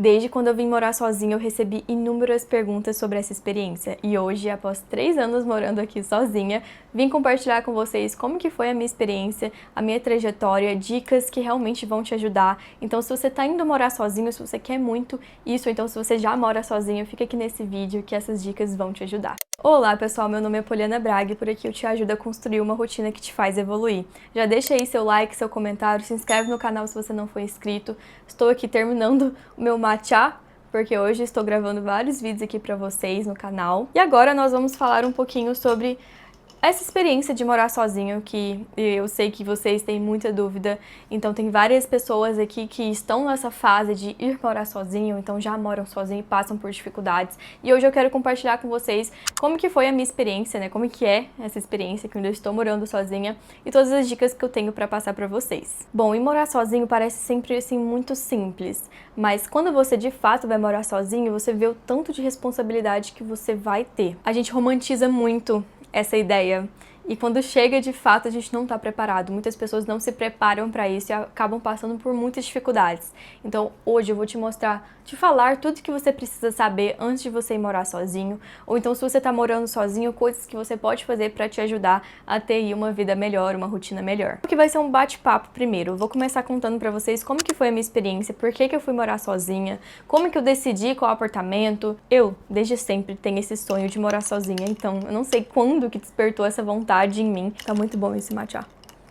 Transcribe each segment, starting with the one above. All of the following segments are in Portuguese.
Desde quando eu vim morar sozinha, eu recebi inúmeras perguntas sobre essa experiência. E hoje, após 3 anos morando aqui sozinha, vim compartilhar com vocês como que foi a minha experiência, a minha trajetória, dicas que realmente vão te ajudar. Então, se você tá indo morar sozinho, se você quer muito isso, ou então se você já mora sozinho, fica aqui nesse vídeo que essas dicas vão te ajudar. Olá pessoal, meu nome é Poliana Braga e por aqui eu te ajudo a construir uma rotina que te faz evoluir. Já deixa aí seu like, seu comentário, se inscreve no canal se você não for inscrito. Estou aqui terminando o meu matcha, porque hoje estou gravando vários vídeos aqui pra vocês no canal. E agora nós vamos falar um pouquinho sobre essa experiência de morar sozinho, que eu sei que vocês têm muita dúvida, então tem várias pessoas aqui que estão nessa fase de ir morar sozinho, então já moram sozinho e passam por dificuldades. E hoje eu quero compartilhar com vocês como que foi a minha experiência, né? Como que é essa experiência que eu ainda estou morando sozinha e todas as dicas que eu tenho pra passar pra vocês. Bom, e morar sozinho parece sempre assim muito simples, mas quando você de fato vai morar sozinho, você vê o tanto de responsabilidade que você vai ter. A gente romantiza muito essa ideia. E quando chega, de fato, a gente não está preparado. Muitas pessoas não se preparam para isso e acabam passando por muitas dificuldades. Então, hoje eu vou te mostrar, te falar tudo que você precisa saber antes de você ir morar sozinho. Ou então, se você está morando sozinho, coisas que você pode fazer para te ajudar a ter aí uma vida melhor, uma rotina melhor. Porque vai ser um bate-papo primeiro. Eu vou começar contando para vocês como que foi a minha experiência, por que eu fui morar sozinha, como que eu decidi qual apartamento. Eu, desde sempre, tenho esse sonho de morar sozinha, então eu não sei quando que despertou essa vontade em mim. Tá muito bom esse matcha.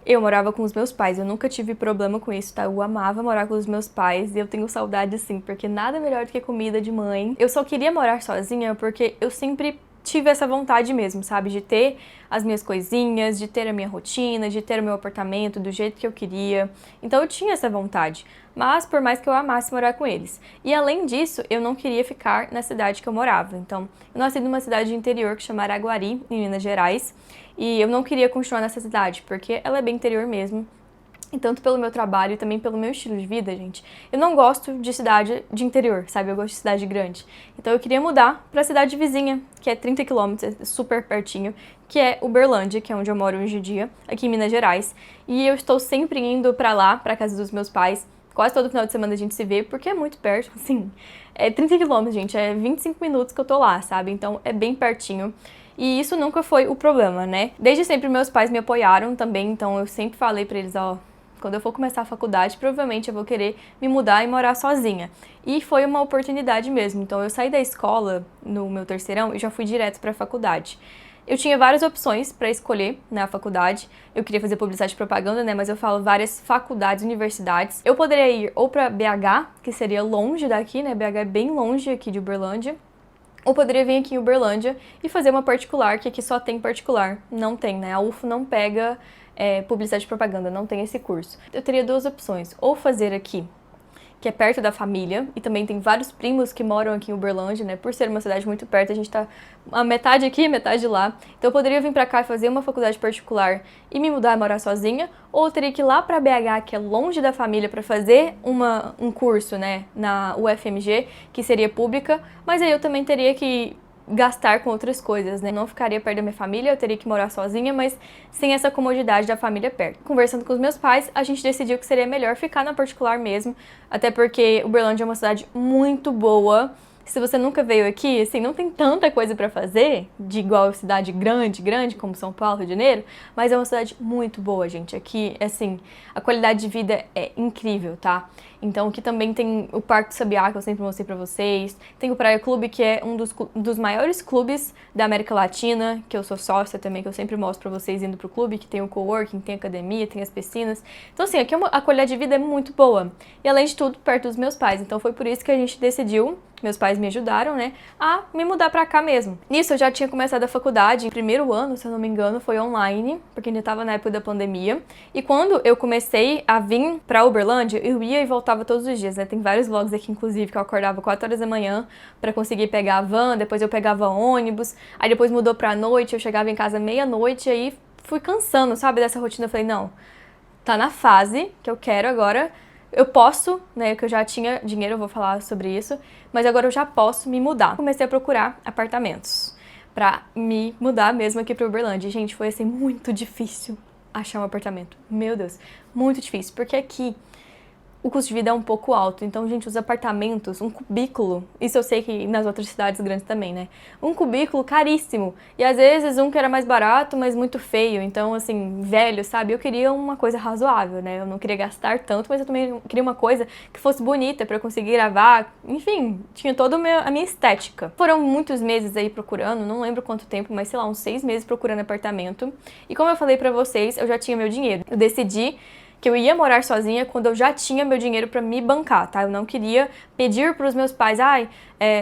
Eu morava com os meus pais, eu nunca tive problema com isso, tá? Eu amava morar com os meus pais e eu tenho saudade sim, porque nada melhor do que comida de mãe. Eu só queria morar sozinha porque eu sempre tive essa vontade mesmo, sabe? De ter as minhas coisinhas, de ter a minha rotina, de ter o meu apartamento do jeito que eu queria. Então eu tinha essa vontade, mas por mais que eu amasse morar com eles. E além disso, eu não queria ficar na cidade que eu morava. Então, eu nasci numa cidade interior que chama Araguari, em Minas Gerais, e eu não queria continuar nessa cidade, porque ela é bem interior mesmo. E tanto pelo meu trabalho e também pelo meu estilo de vida, gente, eu não gosto de cidade de interior, sabe? Eu gosto de cidade grande. Então eu queria mudar pra cidade vizinha, que é 30 quilômetros, super pertinho, que é Uberlândia, que é onde eu moro hoje em dia, aqui em Minas Gerais. E eu estou sempre indo pra lá, pra casa dos meus pais. Quase todo final de semana a gente se vê, porque é muito perto, assim. É 30 quilômetros, gente, é 25 minutos que eu tô lá, sabe? Então é bem pertinho. E isso nunca foi o problema, né? Desde sempre meus pais me apoiaram também, então eu sempre falei pra eles, ó, quando eu for começar a faculdade, provavelmente eu vou querer me mudar e morar sozinha. E foi uma oportunidade mesmo. Então eu saí da escola no meu terceirão e já fui direto para a faculdade. Eu tinha várias opções para escolher na faculdade. Eu queria fazer publicidade e propaganda, né? Mas eu falo várias faculdades, universidades. Eu poderia ir ou para BH, que seria longe daqui, né? BH é bem longe aqui de Uberlândia. Ou poderia vir aqui em Uberlândia e fazer uma particular, que aqui só tem particular. Não tem, né? A UFO não pega publicidade e propaganda, não tem esse curso. Eu teria duas opções, ou fazer aqui, que é perto da família, e também tem vários primos que moram aqui em Uberlândia, né, por ser uma cidade muito perto, a gente tá a metade aqui, metade lá, então eu poderia vir pra cá e fazer uma faculdade particular e me mudar e morar sozinha, ou eu teria que ir lá pra BH, que é longe da família, pra fazer um curso, né, na UFMG, que seria pública, mas aí eu também teria que gastar com outras coisas, né? Não ficaria perto da minha família, eu teria que morar sozinha, mas sem essa comodidade da família perto. Conversando com os meus pais, a gente decidiu que seria melhor ficar na particular mesmo, até porque Uberlândia é uma cidade muito boa. Se você nunca veio aqui, assim, não tem tanta coisa pra fazer, de igual cidade grande, como São Paulo, Rio de Janeiro, mas é uma cidade muito boa, gente. Aqui, assim, a qualidade de vida é incrível, tá? Então, aqui também tem o Parque do Sabiá, que eu sempre mostrei pra vocês. Tem o Praia Clube, que é um dos maiores clubes da América Latina, que eu sou sócia também, que eu sempre mostro pra vocês indo pro clube, que tem o coworking, tem a academia, tem as piscinas. Então, assim, aqui a qualidade de vida é muito boa. E, além de tudo, perto dos meus pais. Então, foi por isso que a gente decidiu, meus pais me ajudaram, né, a me mudar pra cá mesmo. Nisso, eu já tinha começado a faculdade, em primeiro ano, se eu não me engano, foi online, porque ainda tava na época da pandemia. E quando eu comecei a vir pra Uberlândia, eu ia e voltava todos os dias, né? Tem vários vlogs aqui, inclusive, que eu acordava 4 horas da manhã pra conseguir pegar a van, depois eu pegava ônibus, aí depois mudou pra noite, eu chegava em casa meia-noite, aí fui cansando, sabe, dessa rotina. Eu falei, não, tá na fase que eu quero agora. Eu posso, né, que eu já tinha dinheiro, eu vou falar sobre isso, mas agora eu já posso me mudar. Comecei a procurar apartamentos pra me mudar mesmo aqui pra Uberlândia. Gente, foi assim muito difícil achar um apartamento. Meu Deus, muito difícil, porque aqui o custo de vida é um pouco alto. Então, gente, os apartamentos, um cubículo, isso eu sei que nas outras cidades grandes também, né? Um cubículo caríssimo. E às vezes um que era mais barato, mas muito feio. Então, assim, velho, sabe? Eu queria uma coisa razoável, né? Eu não queria gastar tanto, mas eu também queria uma coisa que fosse bonita pra eu conseguir gravar. Enfim, tinha toda a minha estética. Foram muitos meses aí procurando, não lembro quanto tempo, mas sei lá, uns 6 meses procurando apartamento. E como eu falei pra vocês, eu já tinha meu dinheiro. Eu decidi que eu ia morar sozinha quando eu já tinha meu dinheiro pra me bancar, tá? Eu não queria pedir pros meus pais,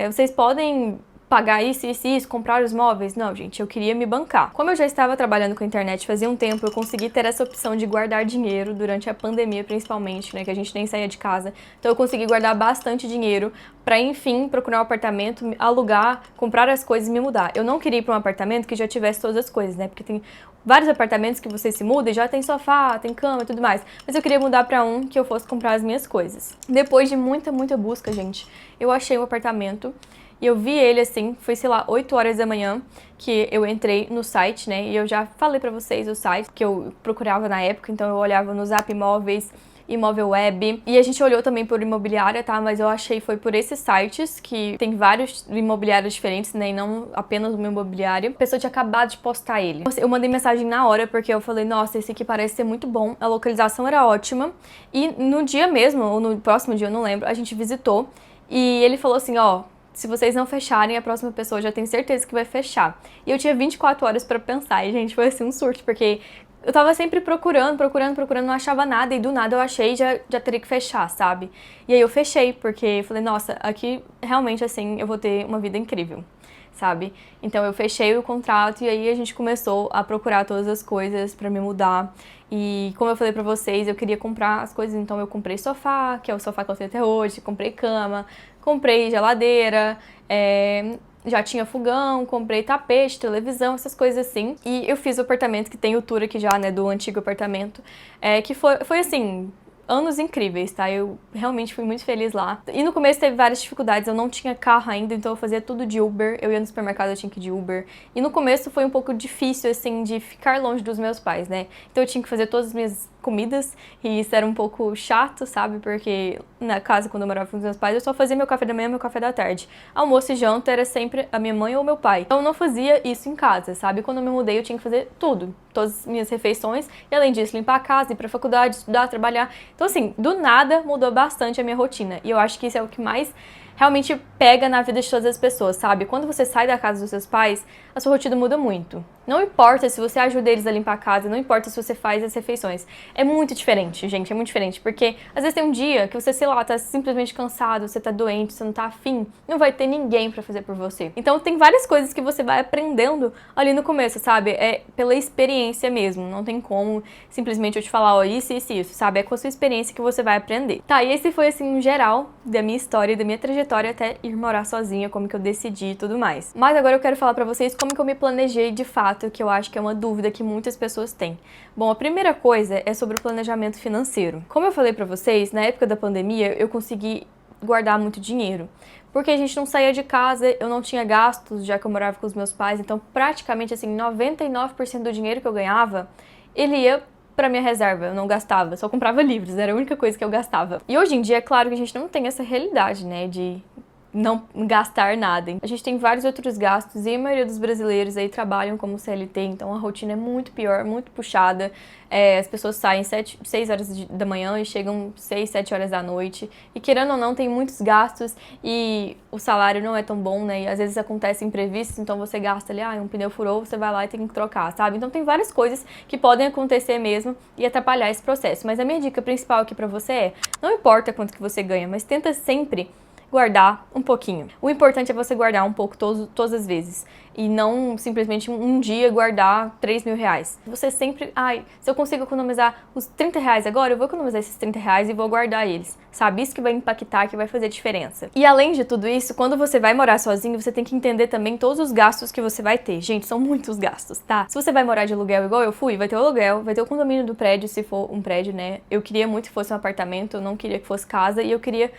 vocês podem pagar isso, comprar os móveis. Não, gente, eu queria me bancar. Como eu já estava trabalhando com a internet fazia um tempo, eu consegui ter essa opção de guardar dinheiro durante a pandemia, principalmente, né, que a gente nem saía de casa. Então eu consegui guardar bastante dinheiro pra, enfim, procurar um apartamento, alugar, comprar as coisas e me mudar. Eu não queria ir pra um apartamento que já tivesse todas as coisas, né, porque tem vários apartamentos que você se muda e já tem sofá, tem cama e tudo mais. Mas eu queria mudar pra um que eu fosse comprar as minhas coisas. Depois de muita busca, gente, eu achei um apartamento e eu vi ele assim, foi, sei lá, 8 horas da manhã que eu entrei no site, né? E eu já falei pra vocês o site que eu procurava na época, então eu olhava no Zap Imóveis, Imóvel Web. E a gente olhou também por imobiliária, tá? Mas eu achei foi por esses sites, que tem vários imobiliários diferentes, né? E não apenas uma imobiliária. A pessoa tinha acabado de postar ele. Eu mandei mensagem na hora, porque eu falei, nossa, esse aqui parece ser muito bom. A localização era ótima. E no dia mesmo, ou no próximo dia, eu não lembro, a gente visitou. E ele falou assim, ó, se vocês não fecharem, a próxima pessoa já tem certeza que vai fechar. E eu tinha 24 horas pra pensar. E, gente, foi assim um surto, porque eu tava sempre procurando, não achava nada, e do nada eu achei e já teria que fechar, sabe? E aí eu fechei, porque eu falei, nossa, aqui realmente, assim, eu vou ter uma vida incrível, sabe? Então eu fechei o contrato e aí a gente começou a procurar todas as coisas pra me mudar. E como eu falei pra vocês, eu queria comprar as coisas, então eu comprei sofá, que é o sofá que eu tenho até hoje, comprei cama, comprei geladeira, já tinha fogão, comprei tapete, televisão, essas coisas assim. E eu fiz o apartamento que tem o tour aqui já, né, do antigo apartamento, que foi assim, anos incríveis, tá? Eu realmente fui muito feliz lá. E no começo teve várias dificuldades, eu não tinha carro ainda, então eu fazia tudo de Uber. Eu ia no supermercado, eu tinha que ir de Uber. E no começo foi um pouco difícil, assim, de ficar longe dos meus pais, né? Então eu tinha que fazer todas as minhas comidas, e isso era um pouco chato, sabe? Porque na casa, quando eu morava com os meus pais, eu só fazia meu café da manhã e meu café da tarde. Almoço e janta era sempre a minha mãe ou meu pai. Então eu não fazia isso em casa, sabe? Quando eu me mudei, eu tinha que fazer tudo, todas as minhas refeições, e além disso, limpar a casa, ir pra faculdade, estudar, trabalhar. Então assim, do nada mudou bastante a minha rotina, e eu acho que isso é o que mais realmente pega na vida de todas as pessoas, sabe? Quando você sai da casa dos seus pais, a sua rotina muda muito. Não importa se você ajuda eles a limpar a casa, não importa se você faz as refeições. É muito diferente, gente, é muito diferente. Porque às vezes tem um dia que você, sei lá, tá simplesmente cansado, você tá doente, você não tá afim, não vai ter ninguém pra fazer por você. Então tem várias coisas que você vai aprendendo ali no começo, sabe? É pela experiência mesmo, não tem como simplesmente eu te falar, ó, isso, sabe? É com a sua experiência que você vai aprender. Tá, e esse foi, assim, um geral da minha história, da minha trajetória até ir morar sozinha, como que eu decidi e tudo mais. Mas agora eu quero falar pra vocês como que eu me planejei de fato, que eu acho que é uma dúvida que muitas pessoas têm. Bom, a primeira coisa é sobre o planejamento financeiro. Como eu falei pra vocês, na época da pandemia eu consegui guardar muito dinheiro, porque a gente não saía de casa, eu não tinha gastos, já que eu morava com os meus pais, então praticamente assim, 99% do dinheiro que eu ganhava, ele ia pra minha reserva, eu não gastava, só comprava livros, era a única coisa que eu gastava. E hoje em dia, é claro que a gente não tem essa realidade, né, de não gastar nada. A gente tem vários outros gastos e a maioria dos brasileiros aí trabalham como CLT, então a rotina é muito pior, muito puxada. As pessoas saem 6 horas da manhã e chegam 6, 7 horas da noite. E querendo ou não, tem muitos gastos e o salário não é tão bom, né? E às vezes acontece imprevistos, então você gasta ali, um pneu furou, você vai lá e tem que trocar, sabe? Então tem várias coisas que podem acontecer mesmo e atrapalhar esse processo. Mas a minha dica principal aqui pra você é, não importa quanto que você ganha, mas tenta sempre guardar um pouquinho. O importante é você guardar um pouco todas as vezes. E não simplesmente um dia guardar 3 mil reais. Você sempre, se eu consigo economizar os 30 reais agora, eu vou economizar esses 30 reais e vou guardar eles. Sabe? Isso que vai impactar, que vai fazer diferença. E além de tudo isso, quando você vai morar sozinho, você tem que entender também todos os gastos que você vai ter. Gente, são muitos gastos, tá? Se você vai morar de aluguel igual eu fui, vai ter o aluguel, vai ter o condomínio do prédio, se for um prédio, né? Eu queria muito que fosse um apartamento, eu não queria que fosse casa, e eu queria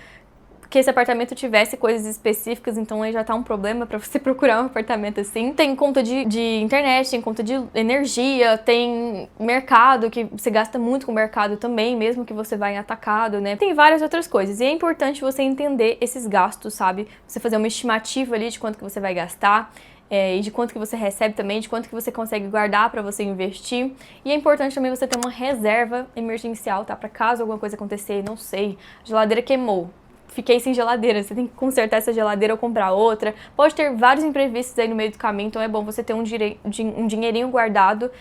que esse apartamento tivesse coisas específicas, então aí já tá um problema pra você procurar um apartamento assim. Tem conta de internet, tem conta de energia, tem mercado, que você gasta muito com o mercado também, mesmo que você vá em atacado, né? Tem várias outras coisas. E é importante você entender esses gastos, sabe? Você fazer uma estimativa ali de quanto que você vai gastar. E de quanto que você recebe também, de quanto que você consegue guardar para você investir. E é importante também você ter uma reserva emergencial, tá? Para caso alguma coisa acontecer, não sei, a geladeira queimou. Fiquei sem geladeira, você tem que consertar essa geladeira ou comprar outra. Pode ter vários imprevistos aí no meio do caminho, então é bom você ter um dinheirinho guardado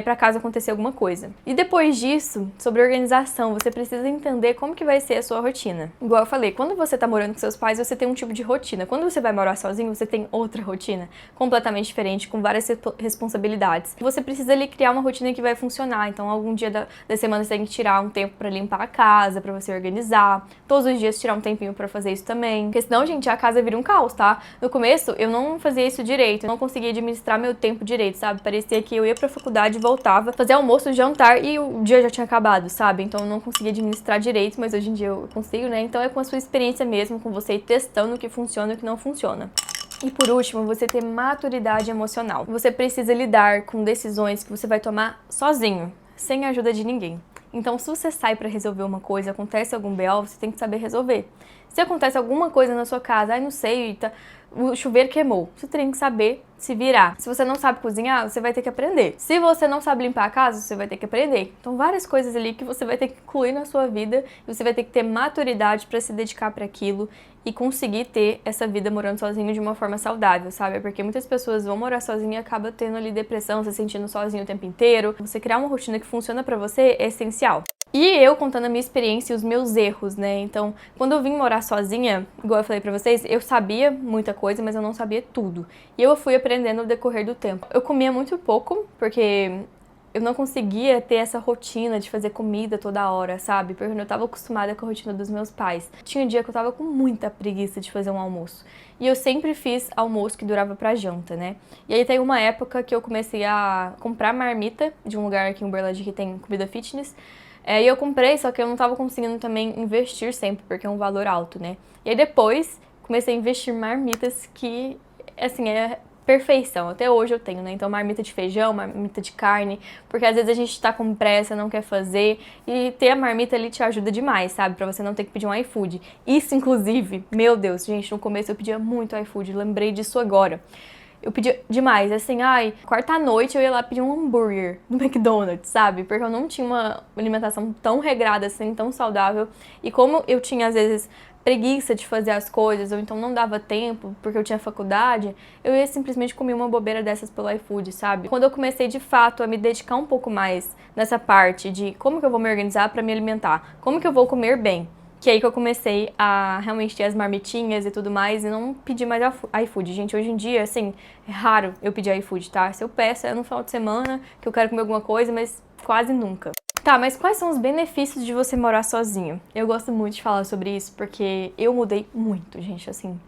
para caso acontecer alguma coisa. E depois disso, sobre organização, você precisa entender como que vai ser a sua rotina. Igual eu falei, quando você tá morando com seus pais, você tem um tipo de rotina. Quando você vai morar sozinho, você tem outra rotina, completamente diferente, com várias responsabilidades. Você precisa ali criar uma rotina que vai funcionar. Então, algum dia da semana você tem que tirar um tempo para limpar a casa, para você organizar. Todos os dias tirar um tempo pra fazer isso também. Porque senão, gente, a casa vira um caos, tá? No começo, eu não fazia isso direito. Eu não conseguia administrar meu tempo direito, sabe? Parecia que eu ia pra faculdade, voltava, fazia almoço, jantar e o dia já tinha acabado, sabe? Então eu não conseguia administrar direito, mas hoje em dia eu consigo, né? Então é com a sua experiência mesmo, com você ir testando o que funciona e o que não funciona. E por último, você ter maturidade emocional. Você precisa lidar com decisões que você vai tomar sozinho, sem a ajuda de ninguém. Então, se você sai pra resolver uma coisa, acontece algum BO, você tem que saber resolver. Se acontece alguma coisa na sua casa, não sei, o chuveiro queimou, você tem que saber se virar. Se você não sabe cozinhar, você vai ter que aprender. Se você não sabe limpar a casa, você vai ter que aprender. Então, várias coisas ali que você vai ter que incluir na sua vida e você vai ter que ter maturidade para se dedicar para aquilo e conseguir ter essa vida morando sozinho de uma forma saudável, sabe? Porque muitas pessoas vão morar sozinho e acabam tendo ali depressão, se sentindo sozinho o tempo inteiro. Você criar uma rotina que funciona pra você é essencial. E eu contando a minha experiência e os meus erros, né? Então, quando eu vim morar sozinha, igual eu falei pra vocês, eu sabia muita coisa, mas eu não sabia tudo. E eu fui aprendendo no decorrer do tempo. Eu comia muito pouco, porque eu não conseguia ter essa rotina de fazer comida toda hora, sabe? Porque eu tava acostumada com a rotina dos meus pais. Tinha um dia que eu tava com muita preguiça de fazer um almoço. E eu sempre fiz almoço que durava pra janta, né? E aí tem uma época que eu comecei a comprar marmita de um lugar aqui em Uberlândia que tem comida fitness. E eu comprei, só que eu não tava conseguindo também investir sempre, porque é um valor alto, né? E aí depois comecei a investir em marmitas que, assim, é perfeição. Até hoje eu tenho, né? Então, marmita de feijão, marmita de carne, porque às vezes a gente tá com pressa, não quer fazer, e ter a marmita ali te ajuda demais, sabe? Pra você não ter que pedir um iFood. Isso, inclusive, meu Deus, gente, no começo eu pedia muito iFood, lembrei disso agora. Eu pedia demais, assim, quarta-noite eu ia lá pedir um hambúrguer do McDonald's, sabe? Porque eu não tinha uma alimentação tão regrada assim, tão saudável. E como eu tinha, às vezes, preguiça de fazer as coisas, ou então não dava tempo, porque eu tinha faculdade, eu ia simplesmente comer uma bobeira dessas pelo iFood, sabe? Quando eu comecei, de fato, a me dedicar um pouco mais nessa parte de como que eu vou me organizar pra me alimentar, como que eu vou comer bem, que é aí que eu comecei a realmente ter as marmitinhas e tudo mais, e não pedir mais iFood. Gente, hoje em dia, assim, é raro eu pedir iFood, tá? Se eu peço, é no final de semana que eu quero comer alguma coisa, mas quase nunca. Tá, mas quais são os benefícios de você morar sozinho? Eu gosto muito de falar sobre isso, porque eu mudei muito, gente, assim.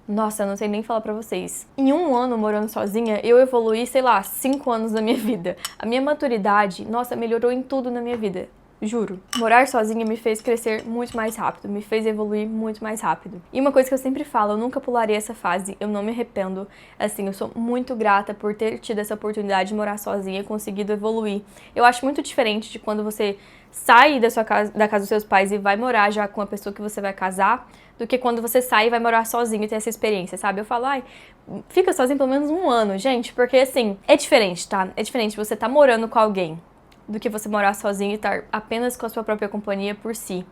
Nossa, eu não sei nem falar pra vocês. Em um ano morando sozinha, eu evoluí, sei lá, 5 anos da minha vida. A minha maturidade, nossa, melhorou em tudo na minha vida. Juro. Morar sozinha me fez crescer muito mais rápido, me fez evoluir muito mais rápido. E uma coisa que eu sempre falo, eu nunca pularia essa fase, eu não me arrependo. Assim, eu sou muito grata por ter tido essa oportunidade de morar sozinha e conseguido evoluir. Eu acho muito diferente de quando você sai da sua casa, da casa dos seus pais e vai morar já com a pessoa que você vai casar, do que quando você sai e vai morar sozinho e ter essa experiência, sabe? Eu falo, fica sozinho pelo menos um ano, gente, porque assim, é diferente, tá? É diferente você tá morando com alguém do que você morar sozinho e estar apenas com a sua própria companhia por si.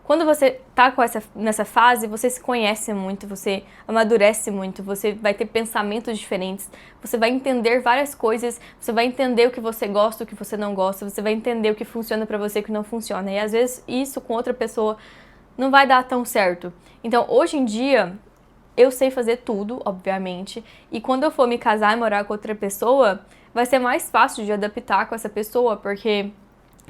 Quando você tá nessa fase, você se conhece muito, você amadurece muito, você vai ter pensamentos diferentes, você vai entender várias coisas, você vai entender o que você gosta, o que você não gosta, você vai entender o que funciona pra você e o que não funciona. E às vezes isso com outra pessoa não vai dar tão certo. Então, hoje em dia, eu sei fazer tudo, obviamente, e quando eu for me casar e morar com outra pessoa, vai ser mais fácil de adaptar com essa pessoa, porque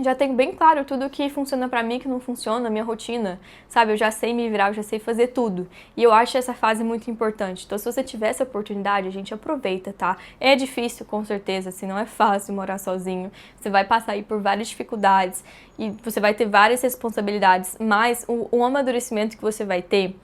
já tenho bem claro tudo que funciona pra mim e que não funciona, a minha rotina, sabe? Eu já sei me virar, eu já sei fazer tudo. E eu acho essa fase muito importante. Então, se você tiver essa oportunidade, a gente aproveita, tá? É difícil, com certeza, assim, não é fácil morar sozinho. Você vai passar aí por várias dificuldades e você vai ter várias responsabilidades, mas o amadurecimento que você vai ter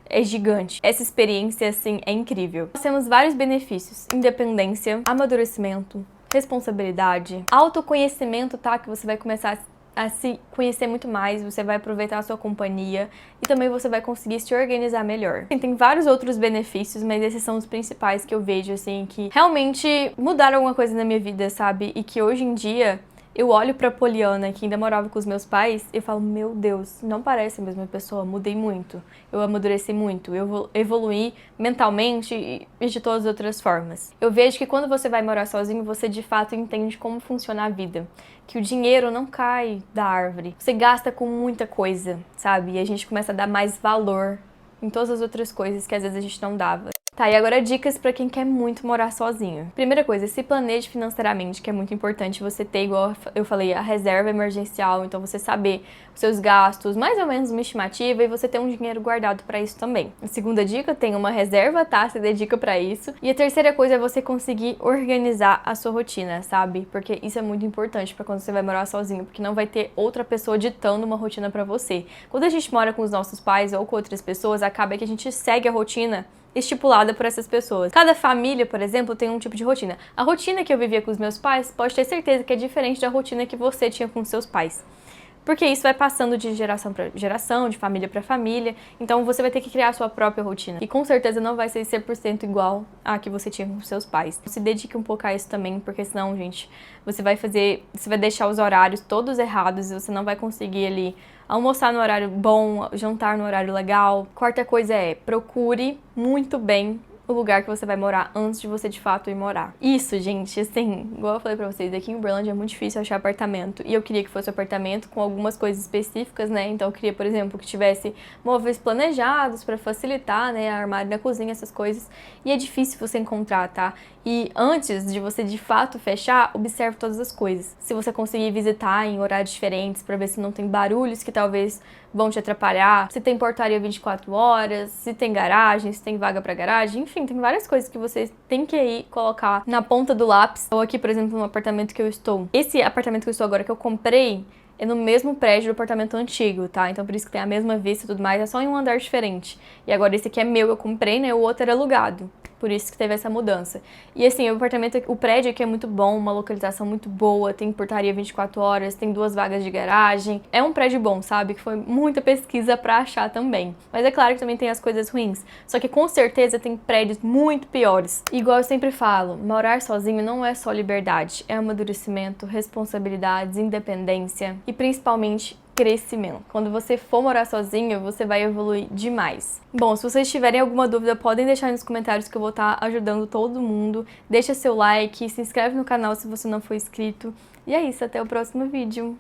é gigante. Essa experiência, assim, é incrível. Nós temos vários benefícios: independência, amadurecimento, responsabilidade, autoconhecimento, tá? Que você vai começar a se conhecer muito mais, você vai aproveitar a sua companhia e também você vai conseguir se organizar melhor. Tem vários outros benefícios, mas esses são os principais que eu vejo, assim, que realmente mudaram alguma coisa na minha vida, sabe? E que hoje em dia eu olho pra Poliana, que ainda morava com os meus pais, e falo, meu Deus, não parece a mesma pessoa, mudei muito, eu amadureci muito, eu evoluí mentalmente e de todas as outras formas. Eu vejo que quando você vai morar sozinho, você de fato entende como funciona a vida, que o dinheiro não cai da árvore, você gasta com muita coisa, sabe? E a gente começa a dar mais valor em todas as outras coisas que às vezes a gente não dava. Tá, e agora dicas pra quem quer muito morar sozinho. Primeira coisa, se planeje financeiramente, que é muito importante você ter, igual eu falei, a reserva emergencial, então você saber os seus gastos, mais ou menos uma estimativa, e você ter um dinheiro guardado pra isso também. A segunda dica, tem uma reserva, tá? Se dedica pra isso. E a terceira coisa é você conseguir organizar a sua rotina, sabe? Porque isso é muito importante pra quando você vai morar sozinho, porque não vai ter outra pessoa ditando uma rotina pra você. Quando a gente mora com os nossos pais ou com outras pessoas, acaba que a gente segue a rotina estipulada por essas pessoas. Cada família, por exemplo, tem um tipo de rotina. A rotina que eu vivia com os meus pais, pode ter certeza que é diferente da rotina que você tinha com seus pais. Porque isso vai passando de geração para geração, de família para família, então você vai ter que criar a sua própria rotina. E com certeza não vai ser 100% igual a que você tinha com seus pais. Se dedique um pouco a isso também, porque senão, gente, você vai deixar os horários todos errados e você não vai conseguir ali almoçar no horário bom, jantar no horário legal. Quarta coisa é, procure muito bem o lugar que você vai morar antes de você de fato ir morar. Isso, gente, assim, igual eu falei pra vocês, aqui em Uberlândia é muito difícil achar apartamento. E eu queria que fosse apartamento com algumas coisas específicas, né? Então eu queria, por exemplo, que tivesse móveis planejados pra facilitar, né? Armário na cozinha, essas coisas. E é difícil você encontrar, tá? E antes de você de fato fechar, observe todas as coisas. Se você conseguir visitar em horários diferentes pra ver se não tem barulhos que talvez vão te atrapalhar, se tem portaria 24 horas, se tem garagem, se tem vaga pra garagem, enfim, tem várias coisas que você tem que ir colocar na ponta do lápis. Ou aqui, por exemplo, no apartamento que eu estou. Esse apartamento que eu estou agora, que eu comprei, é no mesmo prédio do apartamento antigo, tá? Então por isso que tem a mesma vista e tudo mais, é só em um andar diferente. E agora esse aqui é meu, eu comprei, né? O outro era alugado. Por isso que teve essa mudança. E assim, o prédio aqui é muito bom, uma localização muito boa, tem portaria 24 horas, tem 2 vagas de garagem. É um prédio bom, sabe? Que foi muita pesquisa pra achar também. Mas é claro que também tem as coisas ruins. Só que com certeza tem prédios muito piores. Igual eu sempre falo, morar sozinho não é só liberdade, é amadurecimento, responsabilidades, independência e principalmente crescimento. Quando você for morar sozinho, você vai evoluir demais. Bom, se vocês tiverem alguma dúvida, podem deixar nos comentários que eu vou estar ajudando todo mundo. Deixa seu like, se inscreve no canal se você não for inscrito. E é isso, até o próximo vídeo.